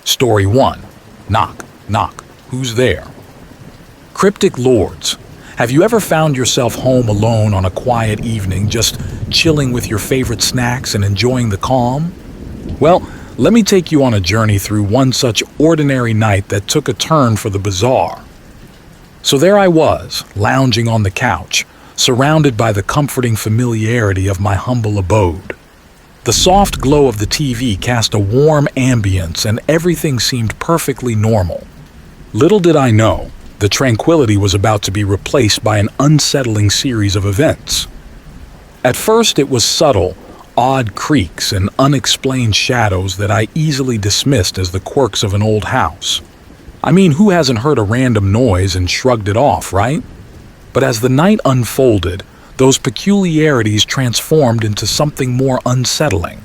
Story 1. Knock, knock. Who's there? Cryptic lords. Have you ever found yourself home alone on a quiet evening, just chilling with your favorite snacks and enjoying the calm? Well, let me take you on a journey through one such ordinary night that took a turn for the bizarre. So there I was, lounging on the couch, surrounded by the comforting familiarity of my humble abode. The soft glow of the TV cast a warm ambience and everything seemed perfectly normal. Little did I know, the tranquility was about to be replaced by an unsettling series of events. At first it was subtle, odd creaks and unexplained shadows that I easily dismissed as the quirks of an old house. I mean, who hasn't heard a random noise and shrugged it off, right? But as the night unfolded, those peculiarities transformed into something more unsettling.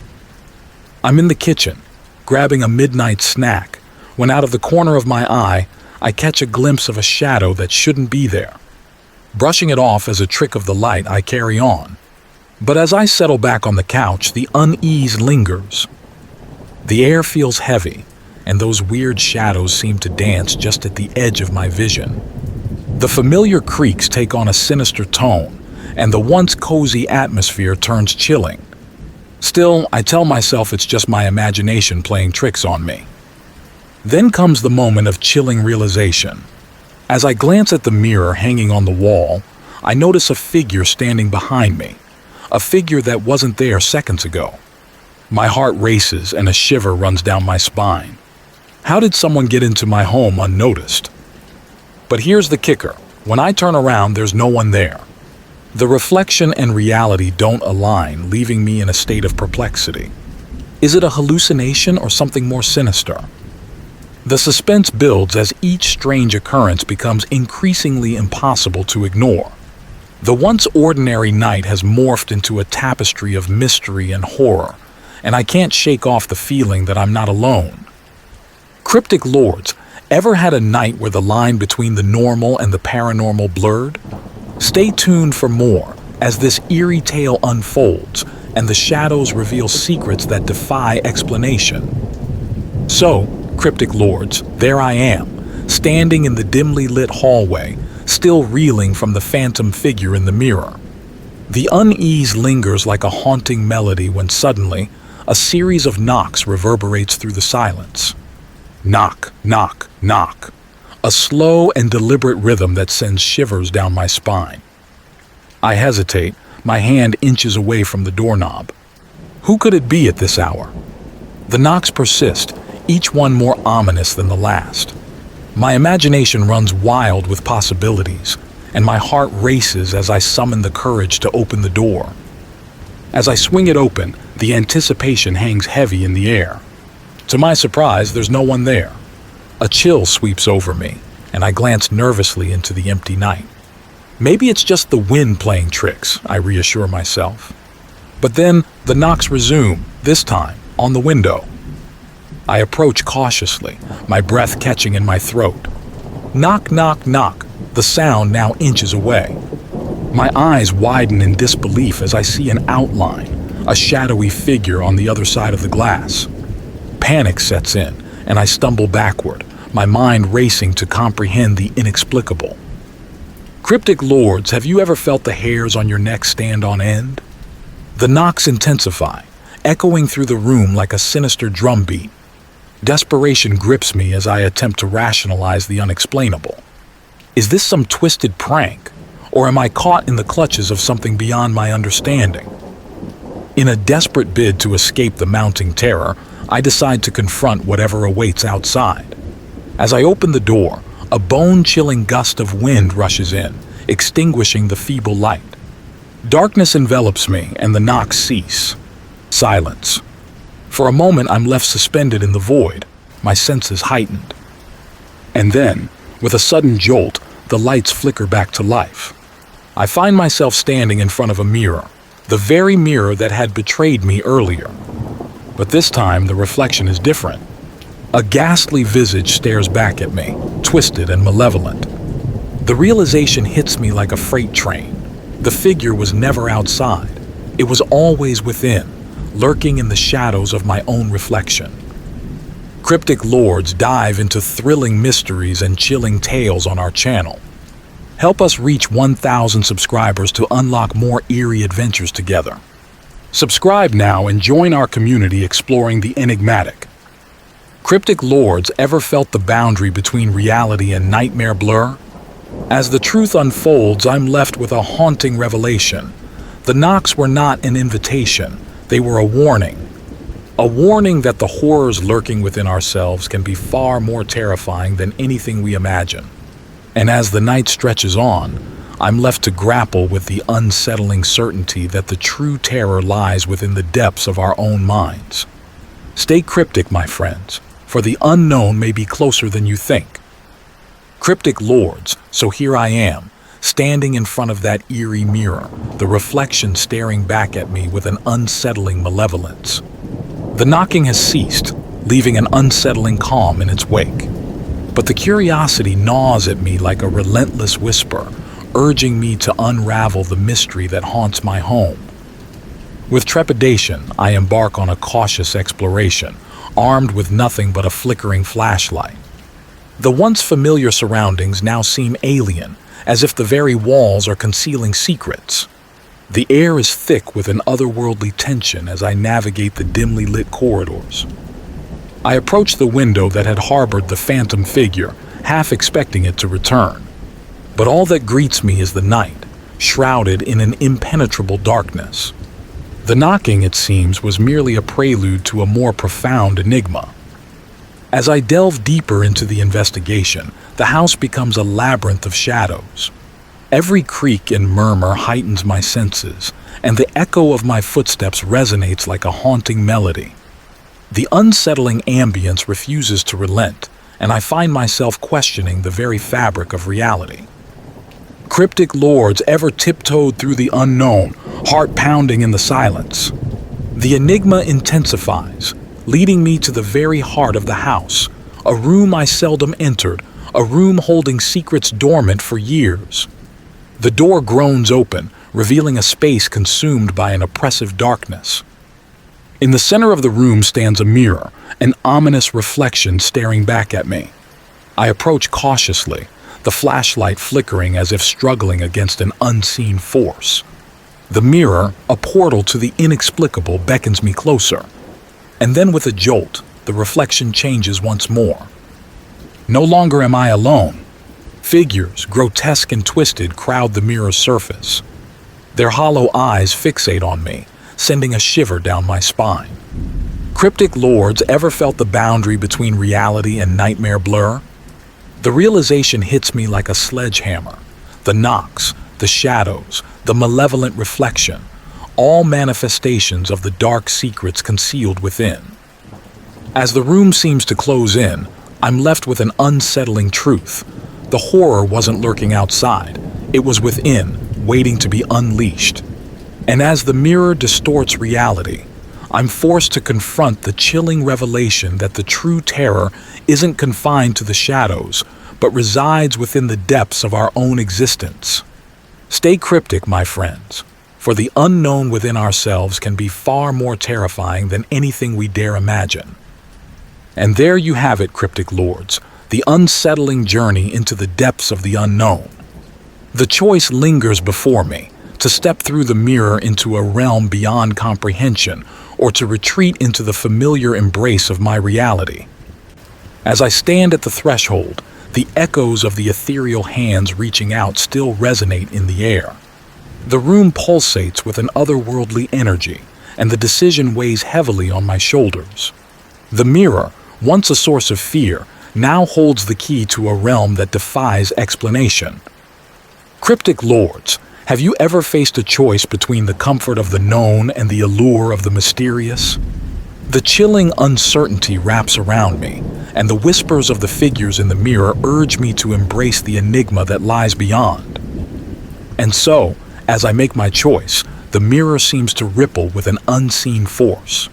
I'm in the kitchen, grabbing a midnight snack, when out of the corner of my eye, I catch a glimpse of a shadow that shouldn't be there. Brushing it off as a trick of the light, I carry on. But as I settle back on the couch, the unease lingers. The air feels heavy, and those weird shadows seem to dance just at the edge of my vision. The familiar creaks take on a sinister tone, and the once cozy atmosphere turns chilling. Still, I tell myself it's just my imagination playing tricks on me. Then comes the moment of chilling realization. As I glance at the mirror hanging on the wall, I notice a figure standing behind me. A figure that wasn't there seconds ago. My heart races and a shiver runs down my spine. How did someone get into my home unnoticed? But here's the kicker. When I turn around, there's no one there. The reflection and reality don't align, leaving me in a state of perplexity. Is it a hallucination or something more sinister? The suspense builds as each strange occurrence becomes increasingly impossible to ignore. The once ordinary night has morphed into a tapestry of mystery and horror, and I can't shake off the feeling that I'm not alone. Cryptic lords, ever had a night where the line between the normal and the paranormal blurred? Stay tuned for more as this eerie tale unfolds and the shadows reveal secrets that defy explanation. So, cryptic lords, there I am, standing in the dimly lit hallway, still reeling from the phantom figure in the mirror. The unease lingers like a haunting melody when suddenly, a series of knocks reverberates through the silence. Knock, knock, knock. A slow and deliberate rhythm that sends shivers down my spine. I hesitate, my hand inches away from the doorknob. Who could it be at this hour? The knocks persist, each one more ominous than the last. My imagination runs wild with possibilities, and my heart races as I summon the courage to open the door. As I swing it open, the anticipation hangs heavy in the air. To my surprise, there's no one there. A chill sweeps over me, and I glance nervously into the empty night. Maybe it's just the wind playing tricks, I reassure myself. But then the knocks resume, this time on the window. I approach cautiously, my breath catching in my throat. Knock, knock, knock, the sound now inches away. My eyes widen in disbelief as I see an outline, a shadowy figure on the other side of the glass. Panic sets in, and I stumble backward, my mind racing to comprehend the inexplicable. Cryptic lords, have you ever felt the hairs on your neck stand on end? The knocks intensify, echoing through the room like a sinister drumbeat. Desperation grips me as I attempt to rationalize the unexplainable. Is this some twisted prank, or am I caught in the clutches of something beyond my understanding? In a desperate bid to escape the mounting terror, I decide to confront whatever awaits outside. As I open the door, a bone-chilling gust of wind rushes in, extinguishing the feeble light. Darkness envelops me, and the knocks cease. Silence. For a moment, I'm left suspended in the void, my senses heightened. And then, with a sudden jolt, the lights flicker back to life. I find myself standing in front of a mirror, the very mirror that had betrayed me earlier. But this time, the reflection is different. A ghastly visage stares back at me, twisted and malevolent. The realization hits me like a freight train. The figure was never outside. It was always within, lurking in the shadows of my own reflection. Cryptic lords dive into thrilling mysteries and chilling tales on our channel. Help us reach 1,000 subscribers to unlock more eerie adventures together. Subscribe now and join our community exploring the enigmatic. Cryptic lords ever felt the boundary between reality and nightmare blur? As the truth unfolds, I'm left with a haunting revelation. The knocks were not an invitation, they were a warning. A warning that the horrors lurking within ourselves can be far more terrifying than anything we imagine. And as the night stretches on, I'm left to grapple with the unsettling certainty that the true terror lies within the depths of our own minds. Stay cryptic, my friends, for the unknown may be closer than you think. Cryptic lords, so here I am, standing in front of that eerie mirror, the reflection staring back at me with an unsettling malevolence. The knocking has ceased, leaving an unsettling calm in its wake. But the curiosity gnaws at me like a relentless whisper, urging me to unravel the mystery that haunts my home. With trepidation, I embark on a cautious exploration, armed with nothing but a flickering flashlight. The once familiar surroundings now seem alien, as if the very walls are concealing secrets. The air is thick with an otherworldly tension as I navigate the dimly lit corridors. I approach the window that had harbored the phantom figure, half expecting it to return. But all that greets me is the night, shrouded in an impenetrable darkness. The knocking, it seems, was merely a prelude to a more profound enigma. As I delve deeper into the investigation, the house becomes a labyrinth of shadows. Every creak and murmur heightens my senses, and the echo of my footsteps resonates like a haunting melody. The unsettling ambience refuses to relent, and I find myself questioning the very fabric of reality. Cryptic lords ever tiptoed through the unknown, heart pounding in the silence. The enigma intensifies, leading me to the very heart of the house, a room I seldom entered, a room holding secrets dormant for years. The door groans open, revealing a space consumed by an oppressive darkness. In the center of the room stands a mirror, an ominous reflection staring back at me. I approach cautiously, the flashlight flickering as if struggling against an unseen force. The mirror, a portal to the inexplicable, beckons me closer. And then with a jolt, the reflection changes once more. No longer am I alone. Figures, grotesque and twisted, crowd the mirror's surface. Their hollow eyes fixate on me, sending a shiver down my spine. Cryptic lords ever felt the boundary between reality and nightmare blur? The realization hits me like a sledgehammer. The knocks, the shadows, the malevolent reflection, all manifestations of the dark secrets concealed within. As the room seems to close in, I'm left with an unsettling truth. The horror wasn't lurking outside, it was within, waiting to be unleashed. And as the mirror distorts reality, I'm forced to confront the chilling revelation that the true terror isn't confined to the shadows, but resides within the depths of our own existence. Stay cryptic, my friends, for the unknown within ourselves can be far more terrifying than anything we dare imagine. And there you have it, cryptic lords, the unsettling journey into the depths of the unknown. The choice lingers before me, to step through the mirror into a realm beyond comprehension, or to retreat into the familiar embrace of my reality. As I stand at the threshold, the echoes of the ethereal hands reaching out still resonate in the air. The room pulsates with an otherworldly energy, and the decision weighs heavily on my shoulders. The mirror, once a source of fear, now holds the key to a realm that defies explanation. Cryptic lords, have you ever faced a choice between the comfort of the known and the allure of the mysterious? The chilling uncertainty wraps around me, and the whispers of the figures in the mirror urge me to embrace the enigma that lies beyond. And so, as I make my choice, the mirror seems to ripple with an unseen force.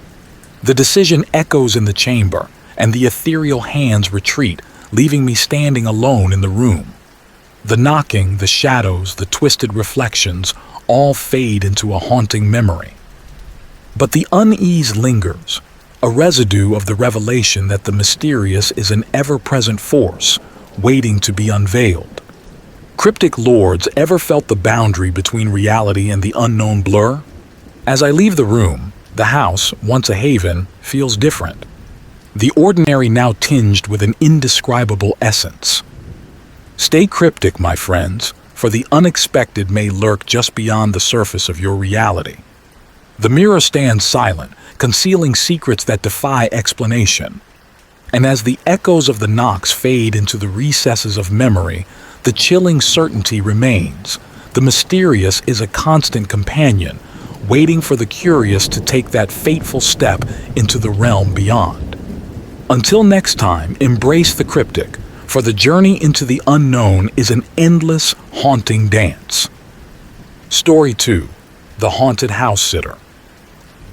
The decision echoes in the chamber, and the ethereal hands retreat, leaving me standing alone in the room. The knocking, the shadows, the twisted reflections all fade into a haunting memory. But the unease lingers. a residue of the revelation that the mysterious is an ever-present force, waiting to be unveiled. Cryptic lords ever felt the boundary between reality and the unknown blur? As I leave the room, the house, once a haven, feels different. The ordinary now tinged with an indescribable essence. Stay cryptic, my friends, for the unexpected may lurk just beyond the surface of your reality. The mirror stands silent, concealing secrets that defy explanation. And as the echoes of the knocks fade into the recesses of memory, the chilling certainty remains. The mysterious is a constant companion, waiting for the curious to take that fateful step into the realm beyond. Until next time, embrace the cryptic, for the journey into the unknown is an endless, haunting dance. Story 2. The Haunted House Sitter.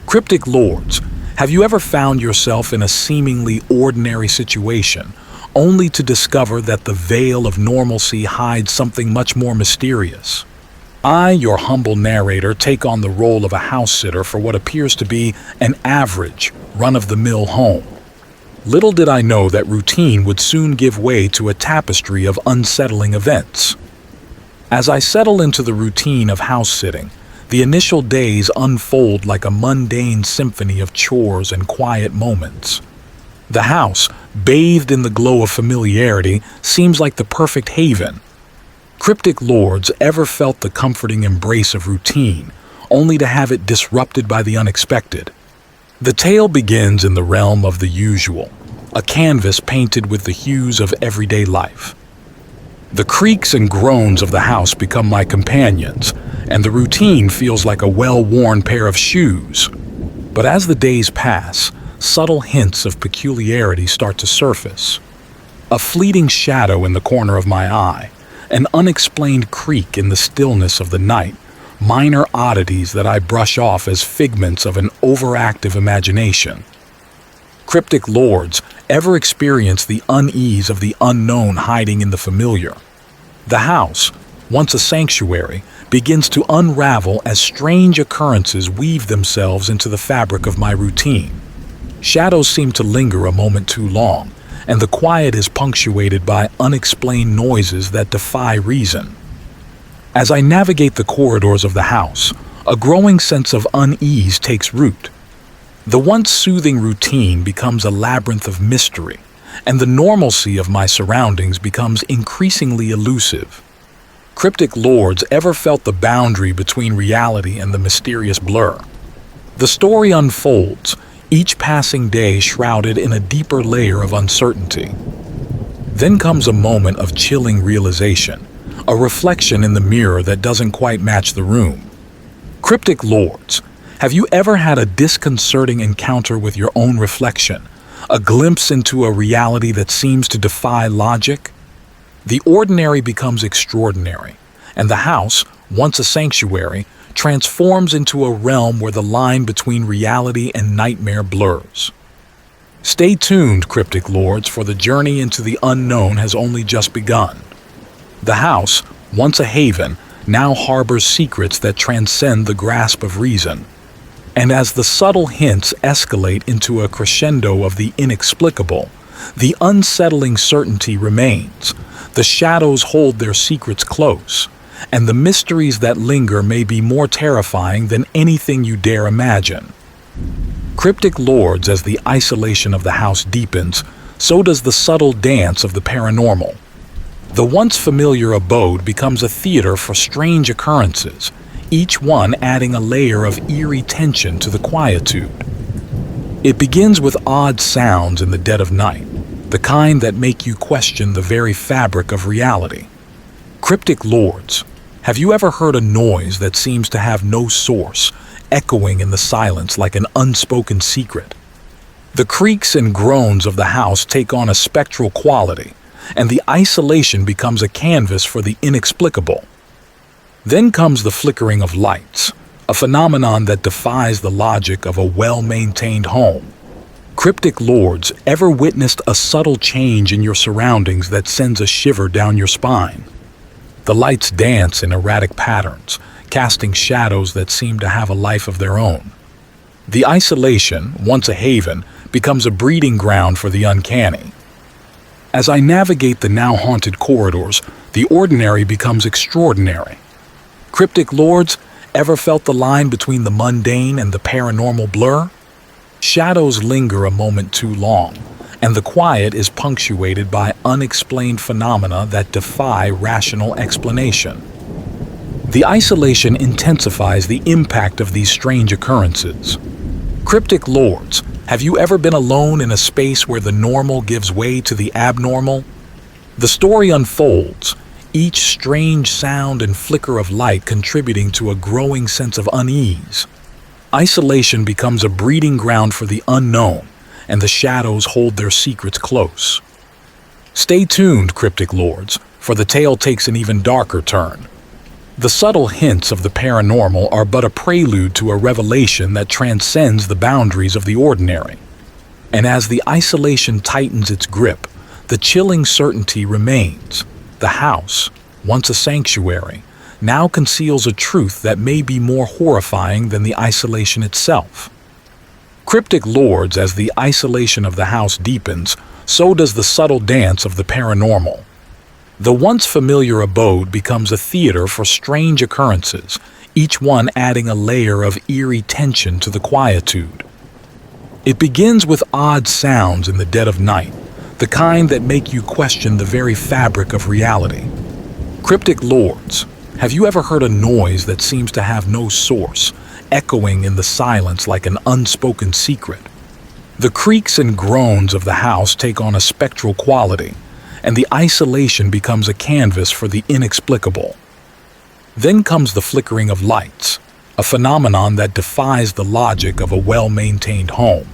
Cryptic lords, have you ever found yourself in a seemingly ordinary situation, only to discover that the veil of normalcy hides something much more mysterious? I, your humble narrator, take on the role of a house sitter for what appears to be an average, run-of-the-mill home. Little did I know that routine would soon give way to a tapestry of unsettling events. As I settle into the routine of house-sitting, the initial days unfold like a mundane symphony of chores and quiet moments. The house, bathed in the glow of familiarity, seems like the perfect haven. Cryptic lords ever felt the comforting embrace of routine, only to have it disrupted by the unexpected. The tale begins in the realm of the usual, a canvas painted with the hues of everyday life. The creaks and groans of the house become my companions, and the routine feels like a well-worn pair of shoes. But as the days pass, subtle hints of peculiarity start to surface. A fleeting shadow in the corner of my eye, an unexplained creak in the stillness of the night, minor oddities that I brush off as figments of an overactive imagination. Cryptic lords ever experience the unease of the unknown hiding in the familiar. The house, once a sanctuary, begins to unravel as strange occurrences weave themselves into the fabric of my routine. Shadows seem to linger a moment too long, and the quiet is punctuated by unexplained noises that defy reason. As I navigate the corridors of the house, a growing sense of unease takes root. The once soothing routine becomes a labyrinth of mystery, and the normalcy of my surroundings becomes increasingly elusive. Cryptic lords ever felt the boundary between reality and the mysterious blur. The story unfolds, each passing day shrouded in a deeper layer of uncertainty. Then comes a moment of chilling realization, a reflection in the mirror that doesn't quite match the room. Cryptic lords, have you ever had a disconcerting encounter with your own reflection, a glimpse into a reality that seems to defy logic? The ordinary becomes extraordinary, and the house, once a sanctuary, transforms into a realm where the line between reality and nightmare blurs. Stay tuned, cryptic lords, for the journey into the unknown has only just begun. The house, once a haven, now harbors secrets that transcend the grasp of reason. And as the subtle hints escalate into a crescendo of the inexplicable, the unsettling certainty remains. The shadows hold their secrets close, and the mysteries that linger may be more terrifying than anything you dare imagine. Cryptic lords, as the isolation of the house deepens, so does the subtle dance of the paranormal. The once familiar abode becomes a theater for strange occurrences, each one adding a layer of eerie tension to the quietude. It begins with odd sounds in the dead of night, the kind that make you question the very fabric of reality. Cryptic lords, have you ever heard a noise that seems to have no source, echoing in the silence like an unspoken secret? The creaks and groans of the house take on a spectral quality, and the isolation becomes a canvas for the inexplicable. Then comes the flickering of lights, a phenomenon that defies the logic of a well-maintained home. Cryptic lords, ever witnessed a subtle change in your surroundings that sends a shiver down your spine? The lights dance in erratic patterns, casting shadows that seem to have a life of their own. The isolation, once a haven, becomes a breeding ground for the uncanny. As I navigate the now haunted corridors, the ordinary becomes extraordinary. Cryptic lords, ever felt the line between the mundane and the paranormal blur? Shadows linger a moment too long, and the quiet is punctuated by unexplained phenomena that defy rational explanation. The isolation intensifies the impact of these strange occurrences. Cryptic lords, have you ever been alone in a space where the normal gives way to the abnormal? The story unfolds, each strange sound and flicker of light contributing to a growing sense of unease. Isolation becomes a breeding ground for the unknown, and the shadows hold their secrets close. Stay tuned, cryptic lords, for the tale takes an even darker turn. The subtle hints of the paranormal are but a prelude to a revelation that transcends the boundaries of the ordinary. And as the isolation tightens its grip, the chilling certainty remains. The house, once a sanctuary, now conceals a truth that may be more horrifying than the isolation itself. Cryptic lords, as the isolation of the house deepens, so does the subtle dance of the paranormal. The once familiar abode becomes a theater for strange occurrences, each one adding a layer of eerie tension to the quietude. It begins with odd sounds in the dead of night, the kind that make you question the very fabric of reality. Cryptic lords, have you ever heard a noise that seems to have no source, echoing in the silence like an unspoken secret? The creaks and groans of the house take on a spectral quality, and the isolation becomes a canvas for the inexplicable. Then comes the flickering of lights, a phenomenon that defies the logic of a well-maintained home.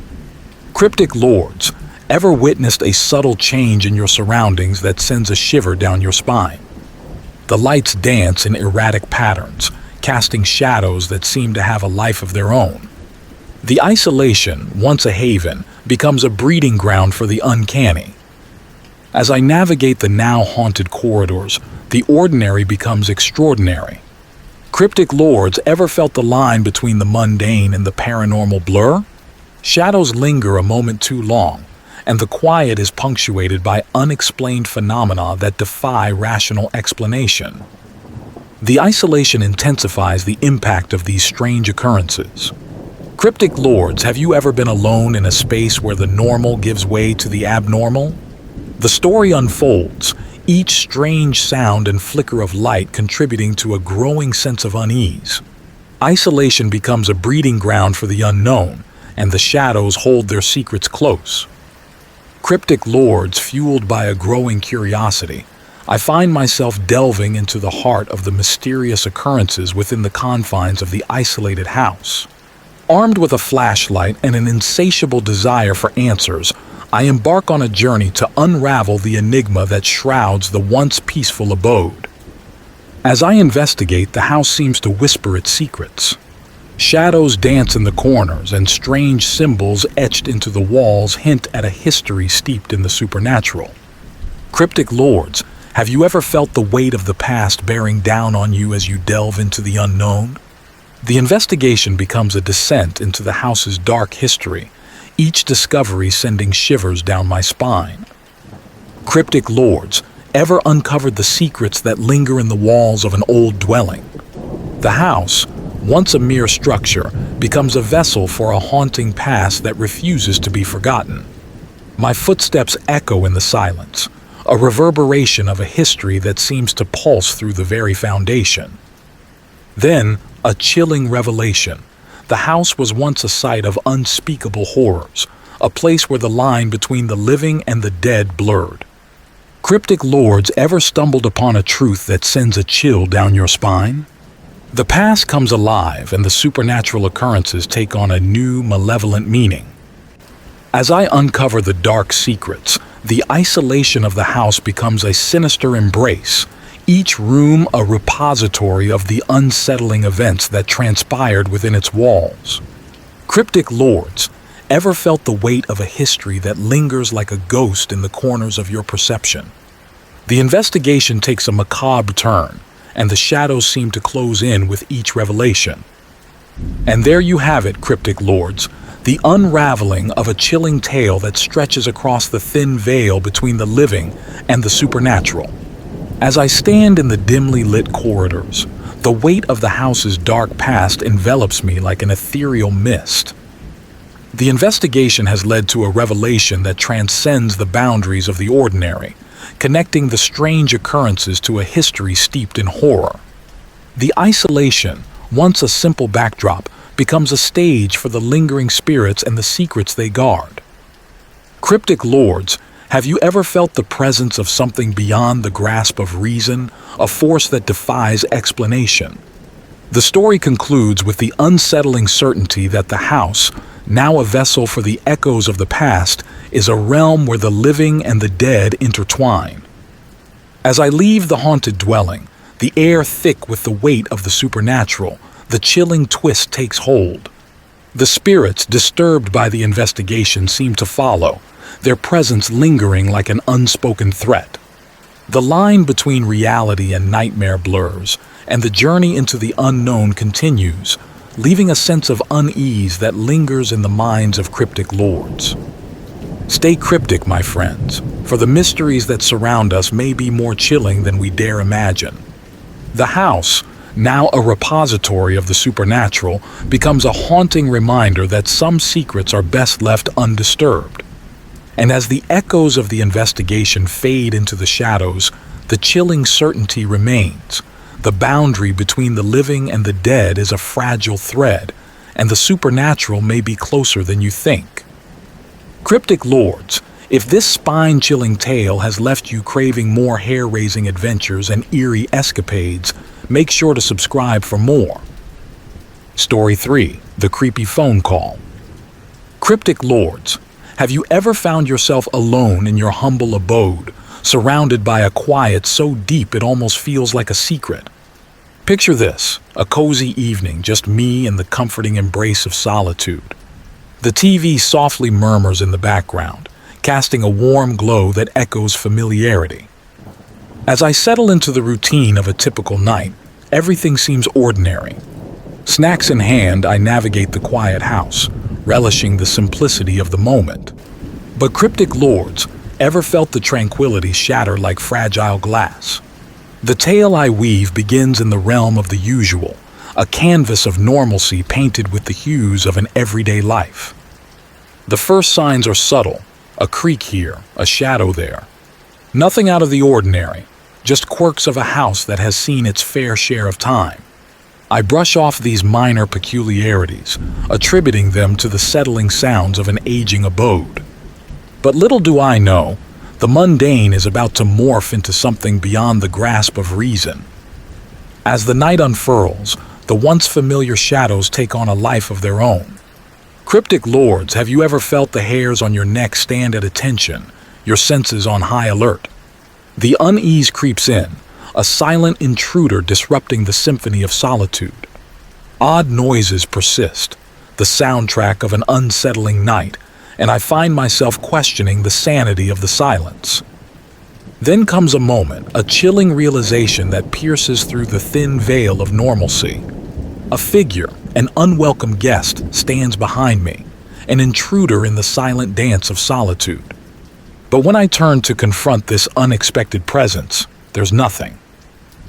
Cryptic lords, ever witnessed a subtle change in your surroundings that sends a shiver down your spine? The lights dance in erratic patterns, casting shadows that seem to have a life of their own. The isolation, once a haven, becomes a breeding ground for the uncanny. As I navigate the now haunted corridors, the ordinary becomes extraordinary. Cryptic lords, ever felt the line between the mundane and the paranormal blur? Shadows linger a moment too long, and the quiet is punctuated by unexplained phenomena that defy rational explanation. The isolation intensifies the impact of these strange occurrences. Cryptic lords, have you ever been alone in a space where the normal gives way to the abnormal? The story unfolds, each strange sound and flicker of light contributing to a growing sense of unease. Isolation becomes a breeding ground for the unknown, and the shadows hold their secrets close. Cryptic lords, fueled by a growing curiosity, I find myself delving into the heart of the mysterious occurrences within the confines of the isolated house. Armed with a flashlight and an insatiable desire for answers, I embark on a journey to unravel the enigma that shrouds the once peaceful abode. As I investigate, the house seems to whisper its secrets. Shadows dance in the corners, and strange symbols etched into the walls hint at a history steeped in the supernatural. Cryptic lords, have you ever felt the weight of the past bearing down on you as you delve into the unknown? The investigation becomes a descent into the house's dark history, each discovery sending shivers down my spine. Cryptic lords, ever uncovered the secrets that linger in the walls of an old dwelling? The house, once a mere structure, becomes a vessel for a haunting past that refuses to be forgotten. My footsteps echo in the silence, a reverberation of a history that seems to pulse through the very foundation. Then, a chilling revelation. The house was once a site of unspeakable horrors, a place where the line between the living and the dead blurred. Cryptic lords, ever stumbled upon a truth that sends a chill down your spine? The past comes alive, and the supernatural occurrences take on a new, malevolent meaning. As I uncover the dark secrets, the isolation of the house becomes a sinister embrace, each room a repository of the unsettling events that transpired within its walls. Cryptic lords, ever felt the weight of a history that lingers like a ghost in the corners of your perception? The investigation takes a macabre turn, and the shadows seem to close in with each revelation. And there you have it, cryptic lords, the unraveling of a chilling tale that stretches across the thin veil between the living and the supernatural. As I stand in the dimly lit corridors, the weight of the house's dark past envelops me like an ethereal mist. The investigation has led to a revelation that transcends the boundaries of the ordinary, connecting the strange occurrences to a history steeped in horror. The isolation, once a simple backdrop, becomes a stage for the lingering spirits and the secrets they guard. Cryptic lords, have you ever felt the presence of something beyond the grasp of reason, a force that defies explanation? The story concludes with the unsettling certainty that the house, now a vessel for the echoes of the past, is a realm where the living and the dead intertwine. As I leave the haunted dwelling, the air thick with the weight of the supernatural, the chilling twist takes hold. The spirits disturbed by the investigation seem to follow, their presence lingering like an unspoken threat. The line between reality and nightmare blurs, and the journey into the unknown continues, leaving a sense of unease that lingers in the minds of cryptic lords. Stay cryptic, my friends, for the mysteries that surround us may be more chilling than we dare imagine. The house, now a repository of the supernatural, becomes a haunting reminder that some secrets are best left undisturbed. And as the echoes of the investigation fade into the shadows, the chilling certainty remains. The boundary between the living and the dead is a fragile thread, and the supernatural may be closer than you think. Cryptic lords, if this spine-chilling tale has left you craving more hair-raising adventures and eerie escapades, make sure to subscribe for more. Story 3: The Creepy Phone Call. Cryptic lords, have you ever found yourself alone in your humble abode, surrounded by a quiet so deep it almost feels like a secret? Picture this, a cozy evening, just me and the comforting embrace of solitude. The TV softly murmurs in the background, casting a warm glow that echoes familiarity. As I settle into the routine of a typical night, everything seems ordinary. Snacks in hand, I navigate the quiet house, relishing the simplicity of the moment. But cryptic lords, ever felt the tranquility shatter like fragile glass? The tale I weave begins in the realm of the usual, a canvas of normalcy painted with the hues of an everyday life. The first signs are subtle, a creak here, a shadow there. Nothing out of the ordinary, just quirks of a house that has seen its fair share of time. I brush off these minor peculiarities, attributing them to the settling sounds of an aging abode. But little do I know, the mundane is about to morph into something beyond the grasp of reason. As the night unfurls, the once familiar shadows take on a life of their own. Cryptic lords, have you ever felt the hairs on your neck stand at attention, your senses on high alert? The unease creeps in, a silent intruder disrupting the symphony of solitude. Odd noises persist, the soundtrack of an unsettling night, and I find myself questioning the sanity of the silence. Then comes a moment, a chilling realization that pierces through the thin veil of normalcy. A figure, an unwelcome guest, stands behind me, an intruder in the silent dance of solitude. But when I turn to confront this unexpected presence, there's nothing.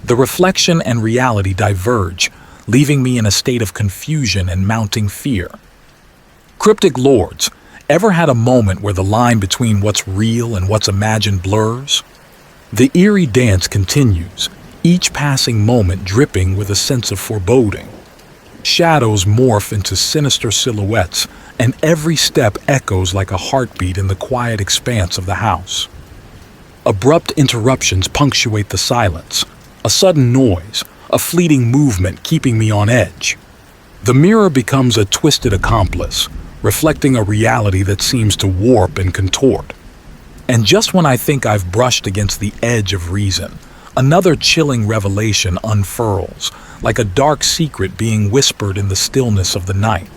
The reflection and reality diverge, leaving me in a state of confusion and mounting fear. Cryptic lords, ever had a moment where the line between what's real and what's imagined blurs? The eerie dance continues, each passing moment dripping with a sense of foreboding. Shadows morph into sinister silhouettes, and every step echoes like a heartbeat in the quiet expanse of the house. Abrupt interruptions punctuate the silence, a sudden noise, a fleeting movement keeping me on edge. The mirror becomes a twisted accomplice, reflecting a reality that seems to warp and contort. And just when I think I've brushed against the edge of reason, another chilling revelation unfurls, like a dark secret being whispered in the stillness of the night.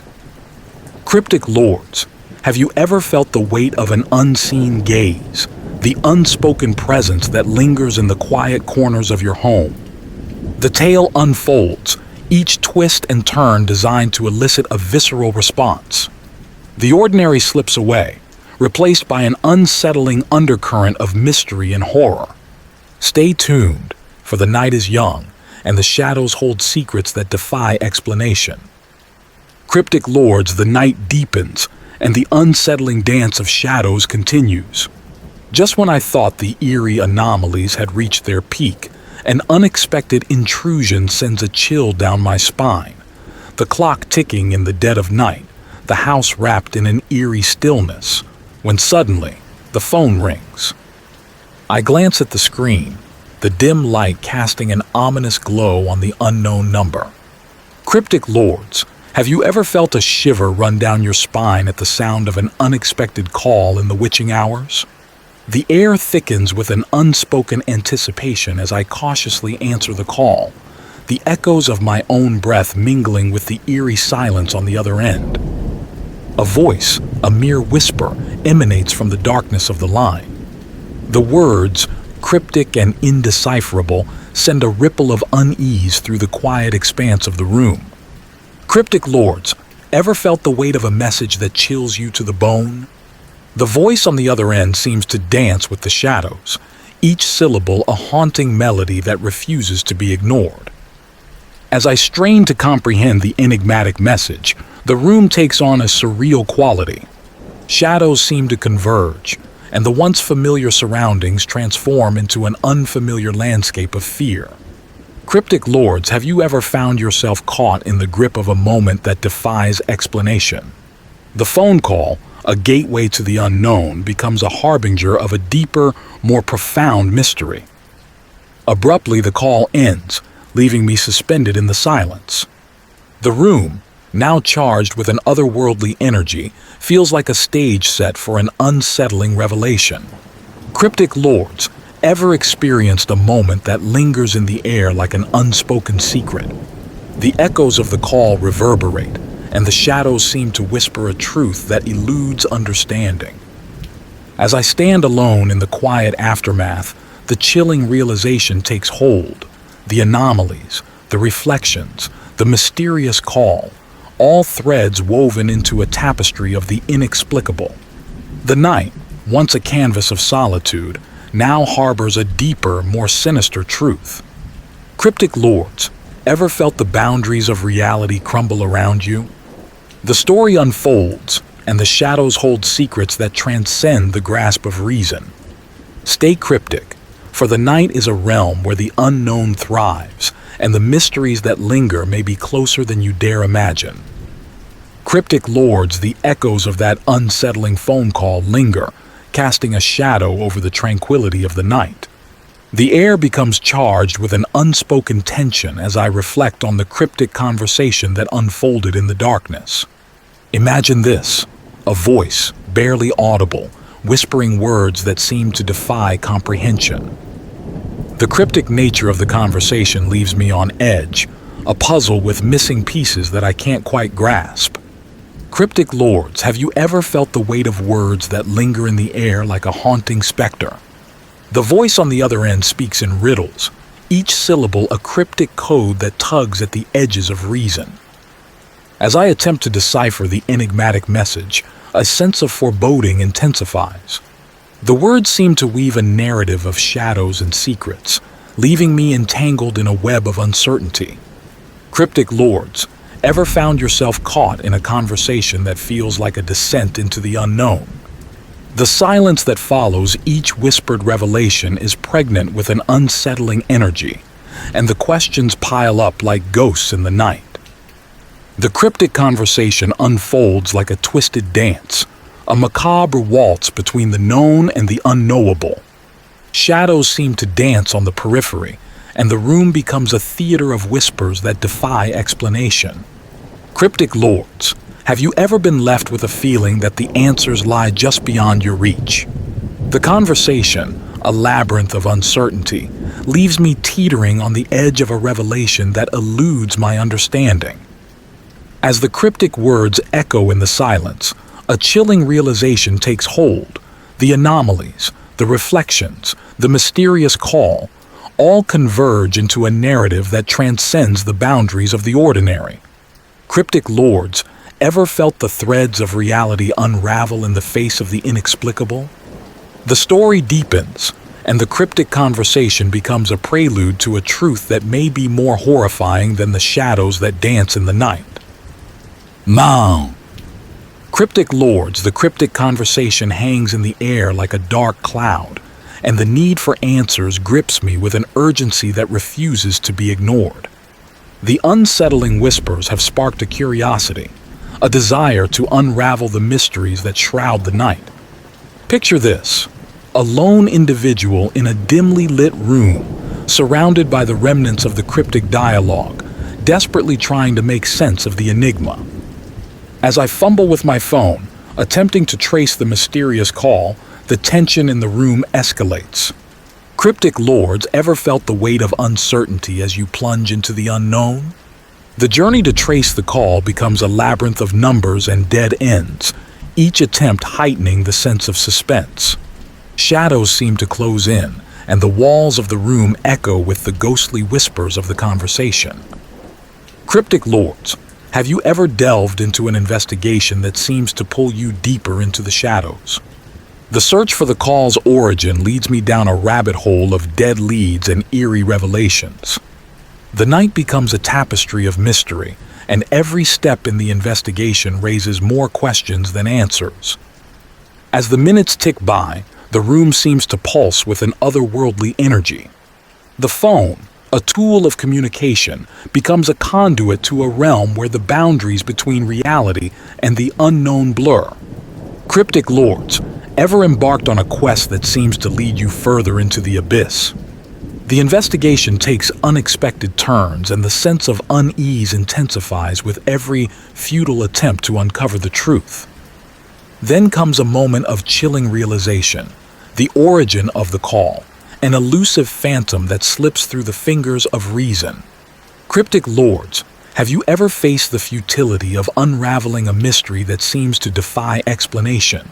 Cryptic lords, have you ever felt the weight of an unseen gaze, the unspoken presence that lingers in the quiet corners of your home? The tale unfolds, each twist and turn designed to elicit a visceral response. The ordinary slips away, replaced by an unsettling undercurrent of mystery and horror. Stay tuned, for the night is young, and the shadows hold secrets that defy explanation. Cryptic lords, the night deepens, and the unsettling dance of shadows continues. Just when I thought the eerie anomalies had reached their peak, an unexpected intrusion sends a chill down my spine. The clock ticking in the dead of night, the house wrapped in an eerie stillness, when suddenly the phone rings. I glance at the screen, the dim light casting an ominous glow on the unknown number. Cryptic lords, have you ever felt a shiver run down your spine at the sound of an unexpected call in the witching hours? The air thickens with an unspoken anticipation as I cautiously answer the call, the echoes of my own breath mingling with the eerie silence on the other end. A voice, a mere whisper, emanates from the darkness of the line. The words, cryptic and indecipherable, send a ripple of unease through the quiet expanse of the room. Cryptic lords, ever felt the weight of a message that chills you to the bone? The voice on the other end seems to dance with the shadows, each syllable a haunting melody that refuses to be ignored. As I strain to comprehend the enigmatic message, the room takes on a surreal quality. Shadows seem to converge, and the once familiar surroundings transform into an unfamiliar landscape of fear. Cryptic lords, have you ever found yourself caught in the grip of a moment that defies explanation? The phone call, a gateway to the unknown, becomes a harbinger of a deeper, more profound mystery. Abruptly, the call ends, leaving me suspended in the silence. The room, now charged with an otherworldly energy, feels like a stage set for an unsettling revelation. Cryptic lords, ever experienced a moment that lingers in the air like an unspoken secret? The echoes of the call reverberate, and the shadows seem to whisper a truth that eludes understanding. As I stand alone in the quiet aftermath, the chilling realization takes hold. The anomalies, the reflections, the mysterious call, all threads woven into a tapestry of the inexplicable. The night, once a canvas of solitude, now harbors a deeper, more sinister truth. Cryptic lords, ever felt the boundaries of reality crumble around you? The story unfolds, and the shadows hold secrets that transcend the grasp of reason. Stay cryptic, for the night is a realm where the unknown thrives, and the mysteries that linger may be closer than you dare imagine. Cryptic lords, the echoes of that unsettling phone call linger, casting a shadow over the tranquility of the night. The air becomes charged with an unspoken tension as I reflect on the cryptic conversation that unfolded in the darkness. Imagine this, a voice, barely audible, whispering words that seem to defy comprehension. The cryptic nature of the conversation leaves me on edge, a puzzle with missing pieces that I can't quite grasp. Cryptic lords, have you ever felt the weight of words that linger in the air like a haunting specter? The voice on the other end speaks in riddles, each syllable a cryptic code that tugs at the edges of reason. As I attempt to decipher the enigmatic message, a sense of foreboding intensifies. The words seem to weave a narrative of shadows and secrets, leaving me entangled in a web of uncertainty. Cryptic lords, ever found yourself caught in a conversation that feels like a descent into the unknown? The silence that follows each whispered revelation is pregnant with an unsettling energy, and the questions pile up like ghosts in the night. The cryptic conversation unfolds like a twisted dance, a macabre waltz between the known and the unknowable. Shadows seem to dance on the periphery, and the room becomes a theater of whispers that defy explanation. Cryptic lords, have you ever been left with a feeling that the answers lie just beyond your reach? The conversation, a labyrinth of uncertainty, leaves me teetering on the edge of a revelation that eludes my understanding. As the cryptic words echo in the silence, a chilling realization takes hold. The anomalies, the reflections, the mysterious call, all converge into a narrative that transcends the boundaries of the ordinary. Cryptic lords, Ever felt the threads of reality unravel in the face of the inexplicable? The story deepens, and the cryptic conversation becomes a prelude to a truth that may be more horrifying than the shadows that dance in the night. Now, cryptic lords, the cryptic conversation hangs in the air like a dark cloud, and the need for answers grips me with an urgency that refuses to be ignored. The unsettling whispers have sparked a curiosity, a desire to unravel the mysteries that shroud the night. Picture this: a lone individual in a dimly lit room, surrounded by the remnants of the cryptic dialogue, desperately trying to make sense of the enigma. As I fumble with my phone, attempting to trace the mysterious call, the tension in the room escalates. Cryptic lords, ever felt the weight of uncertainty as you plunge into the unknown? The journey to trace the call becomes a labyrinth of numbers and dead ends, each attempt heightening the sense of suspense. Shadows seem to close in, and the walls of the room echo with the ghostly whispers of the conversation. Cryptic lords, have you ever delved into an investigation that seems to pull you deeper into the shadows? The search for the call's origin leads me down a rabbit hole of dead leads and eerie revelations. The night becomes a tapestry of mystery, and every step in the investigation raises more questions than answers. As the minutes tick by, the room seems to pulse with an otherworldly energy. The phone, a tool of communication, becomes a conduit to a realm where the boundaries between reality and the unknown blur. Cryptic lords, ever embarked on a quest that seems to lead you further into the abyss? The investigation takes unexpected turns, and the sense of unease intensifies with every futile attempt to uncover the truth. Then comes a moment of chilling realization: the origin of the call, an elusive phantom that slips through the fingers of reason. Cryptic lords, have you ever faced the futility of unraveling a mystery that seems to defy explanation?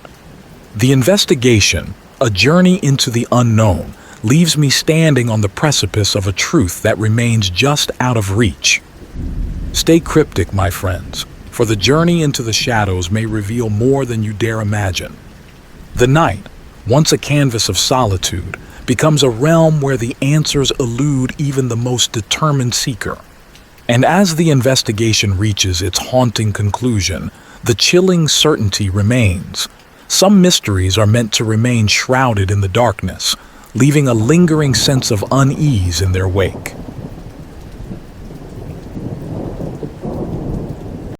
The investigation, a journey into the unknown, leaves me standing on the precipice of a truth that remains just out of reach. Stay cryptic, my friends, for the journey into the shadows may reveal more than you dare imagine. The night, once a canvas of solitude, becomes a realm where the answers elude even the most determined seeker. And as the investigation reaches its haunting conclusion, the chilling certainty remains. Some mysteries are meant to remain shrouded in the darkness, leaving a lingering sense of unease in their wake.